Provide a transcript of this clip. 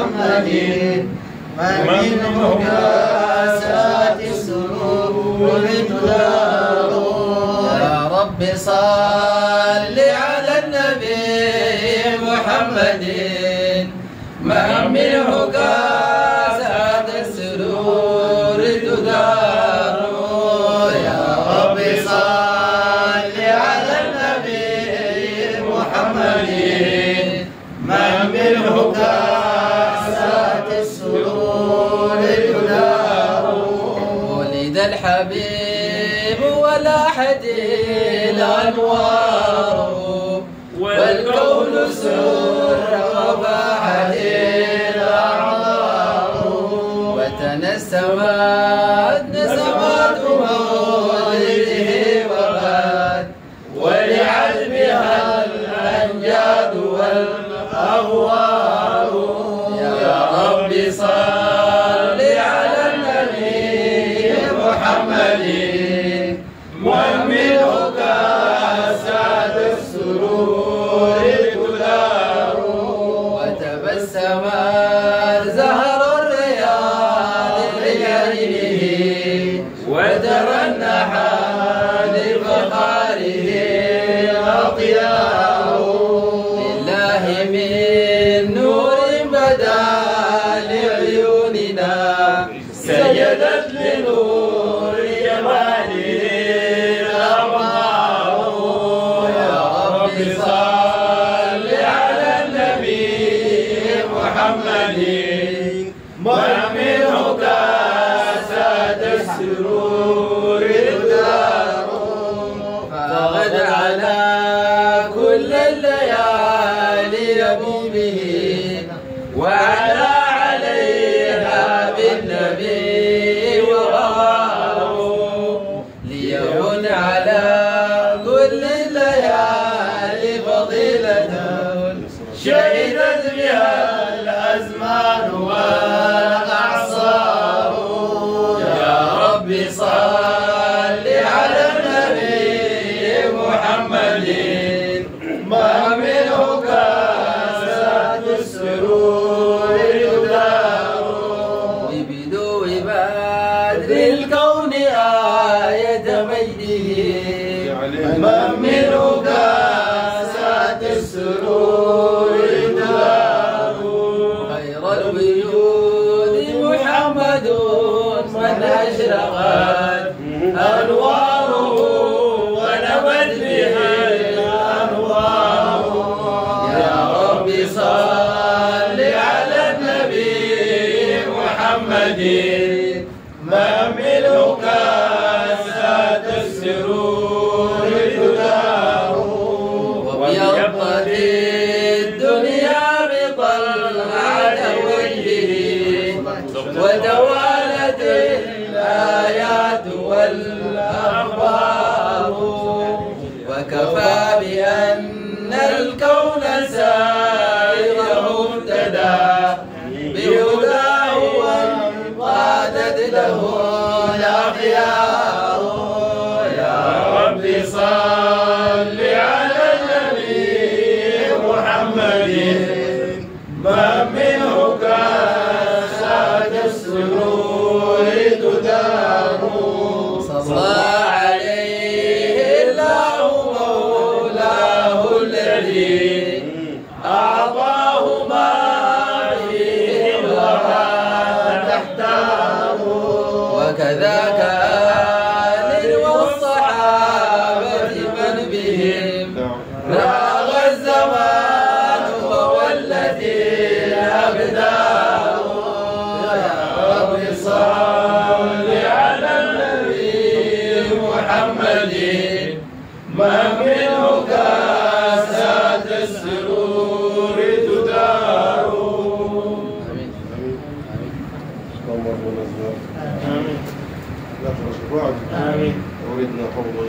محمد ومنه كاسات السرور تدار. يا رب صل على النبي محمد ما منه كاسات السرور تدار. يا رب صل على النبي محمد ما منه كاسات السرور تدار. ولد الحبيب ولاحت الأنوار والكون سر وفاحت الأعذار. وتنسمت نسمات مولده وبات ولعلمها الأنجاد والأغوار. يا رب صل على النبي محمد ومنه كاسات السرور تدار. وتبسمت زهر الرياض بعينه وترنحا لفخاره أطيار. لله من نور بدا لعيوننا سجدت لنور جماله الأنوار. يا رب صل على النبي محمد ما منه كاسات السرور تدار. فقد على كل الليالي يبوبه وعلى عليها بالنبي وغاره. ليكن على كل الليالي فضيلة شهدت بها الأزمان والأعصار. يا رب صل على النبي محمد ما منه كاسات السرور تدار. ببدو بدر الكون آية مجده ما منه كاسات السرور تدار. خير الوجود محمد من أشرقت أنواره ونبت به الأنوار. يا رب صل على النبي محمد ما منه كاسات السرور تدار. وابيضت الدنيا بطلعة وجهه وتوالت الآيات والأخبار. وكفى بأن الكون سائره اهتدى بهداه وانقادت له الأخيار. يا رب صل على النبي محمد ما منه كاسات السرور تدار. صلى عليه الله مولاه الذي أعطاه ما فيه الورى تحتار. وكذاك آل والصحابة من بهم راغ الزمان وولت الأبدار. يا رب صل على النبي محمد ما منه كاسات السرور تدار. آمين. آمين. آمين. وردنا قوله